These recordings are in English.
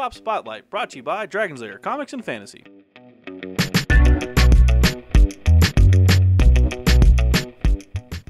Tabletop Spotlight, brought to you by Dragon's Lair Comics and Fantasy.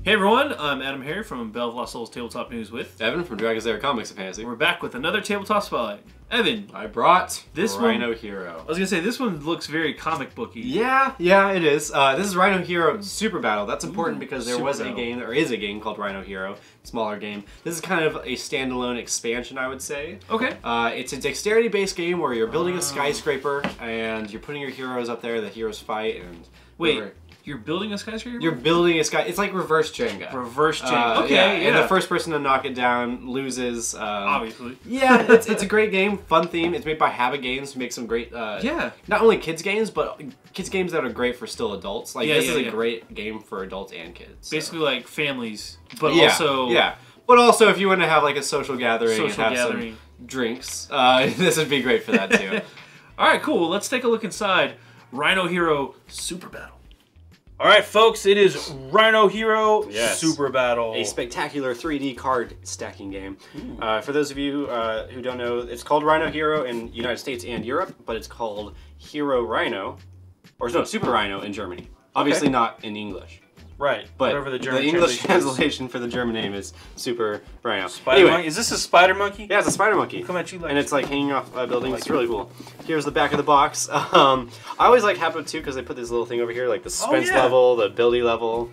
Hey everyone, I'm AdamHarry from Belle of Lost Souls Tabletop News with Evan from Dragon's Lair Comics and Fantasy. We're back with another Tabletop Spotlight. Evan, I brought this Rhino Hero. I was gonna say this one looks very comic booky. Yeah, it is. This is Rhino Hero Super Battle. That's important because there was a game, or is a game called Rhino Hero, smaller game. This is kind of a standalone expansion, I would say. Okay. It's a dexterity-based game where you're building a skyscraper and you're putting your heroes up there. The heroes fight and wait. You're building a skyscraper? You're building a sky. It's like reverse Jenga. Reverse Jenga. Okay, yeah. And the first person to knock it down loses. Obviously. Yeah, it's a great game. Fun theme. It's made by Habit Games to make some great. Not only kids games, but kids games that are great for still adults. Like this is a great game for adults and kids. So. Basically like families, but also. Yeah. But also, if you want to have like a social gathering and have some drinks, this would be great for that too. All right, cool. Let's take a look inside Rhino Hero Super Battle. All right, folks, it is Rhino Hero Super Battle. A spectacular 3D card stacking game. For those of you who don't know, it's called Rhino Hero in the United States and Europe, but it's called Hero Rhino, or no, Super Rhino in Germany. Obviously not in English. Right, but whatever the German English translation for the German name is Super Rhino. Spider monkey? Is this a spider monkey? Yeah, it's a spider monkey. Come at you like, and it's like hanging off a building. It's really cool. Here's the back of the box. I always like Habit too because they put this little thing over here, like the suspense level, the ability level.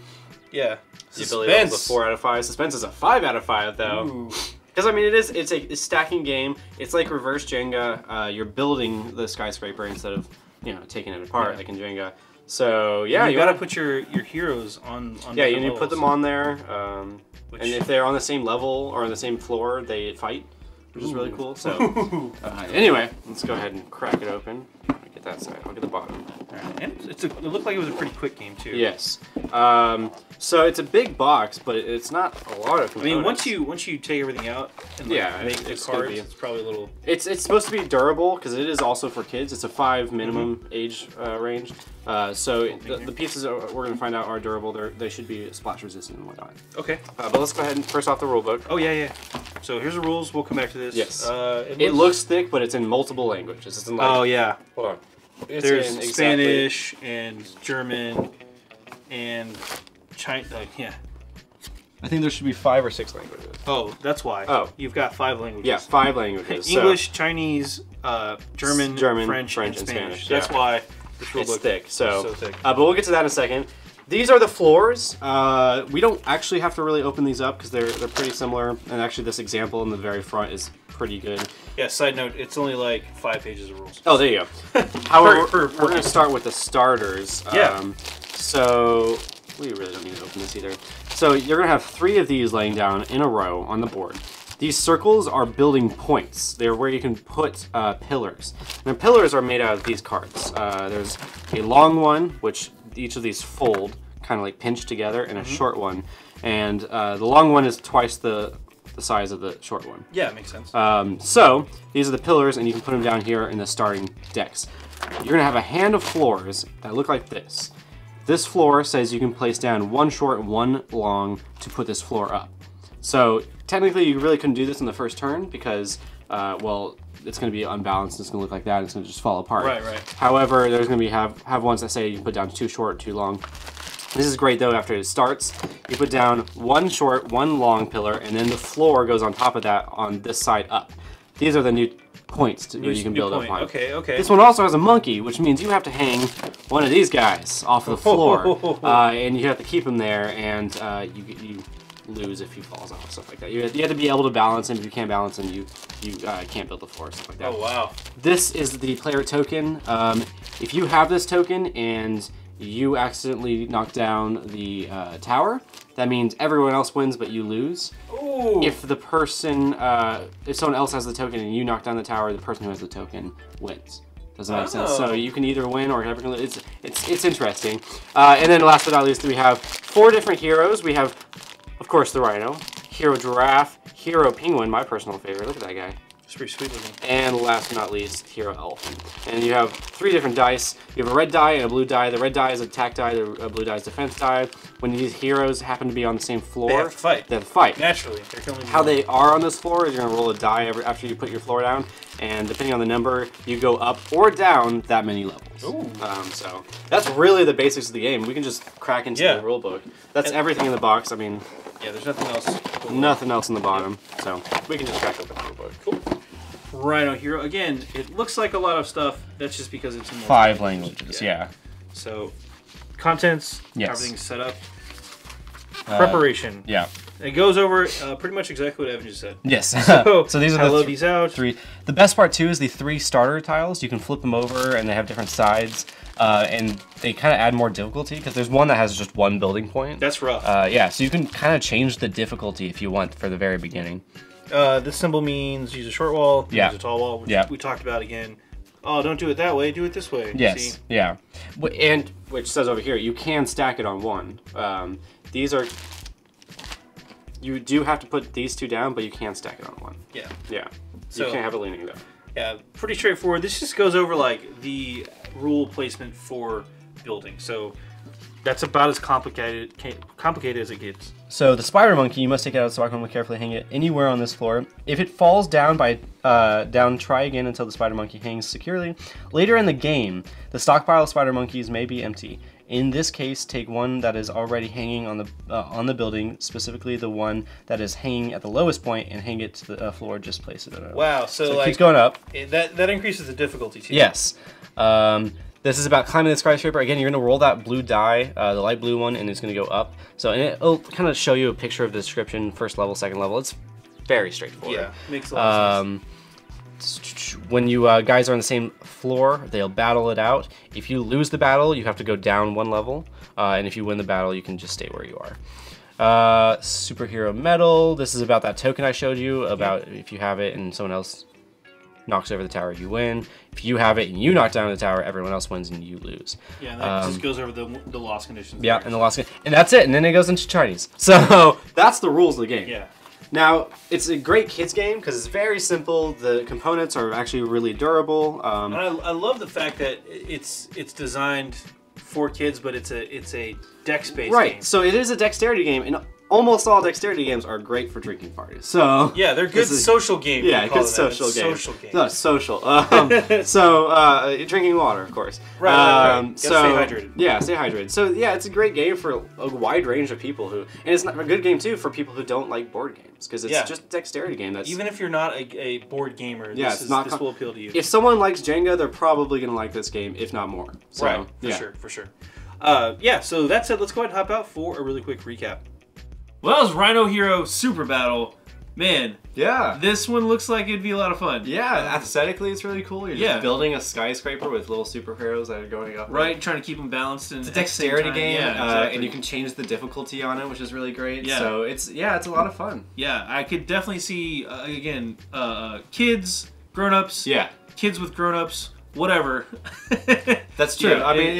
Yeah, the ability level is a 4 out of 5. Suspense is a 5 out of 5 though. Because I mean, it's a stacking game. It's like reverse Jenga. You're building the skyscraper instead of taking it apart like in Jenga. So yeah, you gotta put your heroes on. Yeah, you need to put them on there, and if they're on the same level or on the same floor, they fight, which is really cool. So anyway, let's go ahead and crack it open. Get that side. I'll get the bottom. And it looked like it was a pretty quick game too. Yes. So it's a big box, but it's not a lot of components. I mean, once you take everything out and make the cards, it's probably a little. It's supposed to be durable because it is also for kids. It's a 5 minimum age range. So the pieces that we're going to find out are durable. They should be splash resistant and whatnot. Okay. But let's go ahead and first off the rule book. Oh yeah. So here's the rules. We'll come back to this. Yes. It looks thick, but it's in multiple languages. It's in like, oh yeah. Hold on. There's Spanish and German and China. Yeah. I think there should be 5 or 6 languages. Oh, that's why. Oh. You've got 5 languages. Yeah, 5 languages. English, Chinese, German, French, and Spanish. That's why this rule book is thick. So thick. But we'll get to that in a second. These are the floors. We don't actually have to really open these up because they're pretty similar. And actually, this example in the very front is pretty good. Yeah, side note, it's only like 5 pages of rules. Oh, there you go. However, we're going to start with the starters. So we really don't need to open this either. So you're going to have 3 of these laying down in a row on the board. These circles are building points. They're where you can put pillars. And the pillars are made out of these cards. There's a long one, which each of these fold, kind of like pinched together, and a short one. And the long one is twice the size of the short one. Yeah, it makes sense. So these are the pillars, and you can put them down here in the starting decks. You're going to have a hand of floors that look like this. This floor says you can place down 1 short, 1 long to put this floor up. So technically you really couldn't do this in the first turn because, well, it's going to be unbalanced, it's going to look like that, and it's going to just fall apart. Right. However, there's going to be have ones that say you can put down 2 short, 2 long. This is great though. After it starts, you put down 1 short, 1 long pillar, and then the floor goes on top of that on this side up. These are the new points where you can build up on. Okay. This one also has a monkey, which means you have to hang one of these guys off the floor, and you have to keep him there, and you lose if he falls off, stuff like that. You have to be able to balance him. If you can't balance him, you can't build the floor, stuff like that. Oh wow! This is the player token. If you have this token and you accidentally knock down the tower, that means everyone else wins, but you lose. Ooh. If the person, if someone else has the token and you knock down the tower, the person who has the token wins. Does that make sense? So you can either win or never. It's interesting. And then last but not least, we have 4 different heroes. We have, of course, the Rhino, Hero Giraffe, Hero Penguin, my personal favorite. Look at that guy. It's pretty sweet looking. And last but not least, Hero Elephant. And you have 3 different dice. You have a red die and a blue die. The red die is attack die, the blue die is defense die. When these heroes happen to be on the same floor, they have to fight. They have to fight. Naturally. How they are on this floor is you're going to roll a die after you put your floor down. And depending on the number, you go up or down that many levels. Ooh. So that's really the basics of the game. We can just crack into the rule book. That's everything in the box. I mean, yeah, there's nothing else. Nothing else in the bottom. So we can just crack open the rule book. Cool. Rhino Hero. Again, it looks like a lot of stuff. That's just because it's in 5 languages. Yeah. So, contents. Yes. Everything's set up. Preparation. Yeah. It goes over pretty much exactly what Evan just said. Yes. So these are the these out. 3. The best part too is the 3 starter tiles. You can flip them over, and they have different sides, and they kind of add more difficulty because there's one that has just 1 building point. That's rough. Yeah. So you can kind of change the difficulty if you want for the very beginning. This symbol means use a short wall, use a tall wall, which we talked about again. Oh, don't do it that way, do it this way. Yes, see? Yeah. And, which says over here, you can stack it on 1. These are, you do have to put these 2 down, but you can stack it on 1. Yeah. Yeah. So, you can't have it leaning though. Yeah, pretty straightforward. This just goes over like the rule placement for building. So that's about as complicated as it gets. So the spider monkey, you must take it out of the spider monkey, carefully hang it anywhere on this floor. If it falls down try again until the spider monkey hangs securely. Later in the game, the stockpile of spider monkeys may be empty. In this case, take one that is already hanging on the building, specifically the one that is hanging at the lowest point, and hang it to the floor. Just place it. Wow! So like, it keeps going up. That increases the difficulty too. Yes. This is about climbing the skyscraper. Again, you're going to roll that blue die, the light blue one, and it's going to go up. So, and it'll kind of show you a picture of the description, first level, second level. It's very straightforward. Yeah, makes a lot of sense. When you guys are on the same floor, they'll battle it out. If you lose the battle, you have to go down 1 level. And if you win the battle, you can just stay where you are. Superhero medal. This is about that token I showed you, about if you have it and someone else knocks over the tower, you win. If you have it and you knock down the tower, everyone else wins and you lose. Yeah, and that just goes over the loss conditions. Yeah, and the loss, and that's it. And then it goes into Chinese. So that's the rules of the game. Yeah. Now, it's a great kids game because it's very simple. The components are actually really durable. And I love the fact that it's designed for kids, but it's a dex-based game. Right. So it is a dexterity game, and almost all dexterity games are great for drinking parties. So yeah, they're good social games. Yeah, good social games. Social games. No, social. Drinking water, of course. Right. So stay hydrated. Yeah, stay hydrated. So yeah, it's a great game for a wide range of people and it's a good game too for people who don't like board games because it's just a dexterity game. That's even if you're not a board gamer, this will appeal to you. If someone likes Jenga, they're probably gonna like this game, if not more. So, right. For sure. So that said, let's go ahead and hop out for a really quick recap. Well, that was Rhino Hero Super Battle. Man, this one looks like it'd be a lot of fun. Yeah, aesthetically it's really cool. You're just building a skyscraper with little superheroes that are going up. Right, trying to keep them balanced. And it's a dexterity game, exactly. and you can change the difficulty on it, which is really great. Yeah. So it's a lot of fun. Yeah, I could definitely see, again, kids, grown-ups, kids with grown-ups, whatever. That's true. I mean,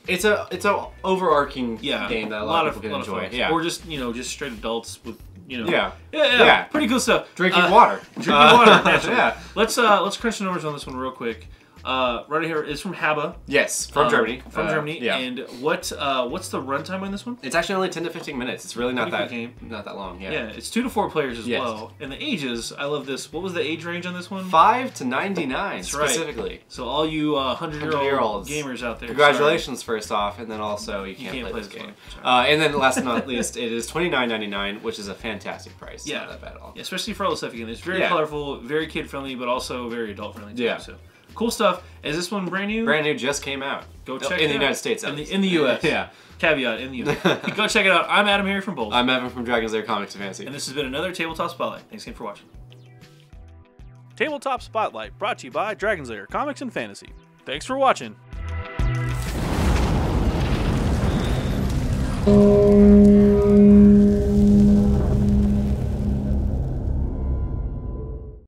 it's a overarching game that a lot of people can enjoy. Yeah. Or just just straight adults with pretty cool stuff. Drinking water. Naturally. Let's crunch the numbers on this one real quick. Right here is from Haba. Yes, from Germany. From Germany. Yeah. And what's the runtime on this one? It's actually only 10 to 15 minutes. It's really not that long. Yeah. Yeah, it's 2 to 4 players as well. And the ages, I love this. What was the age range on this one? 5 to 99 specifically. Right. So all you 100-year-old gamers out there. Congratulations first off, and then also you can't play this game. And then last but not least, it is $29.99, which is a fantastic price. Yeah. Not that bad at all. Yeah, especially for all the stuff again. It's very colorful, very kid friendly, but also very adult friendly too. Yeah. So. Cool stuff. Is this one brand new? Brand new, just came out. Go check it out. In the United States. In the U.S. Yeah. Caveat, in the U.S. Go check it out. I'm AdamHarry from Bold. I'm Evan from Dragon's Lair Comics and Fantasy. And this has been another Tabletop Spotlight. Thanks again for watching. Tabletop Spotlight, brought to you by Dragon's Lair Comics and Fantasy. Thanks for watching.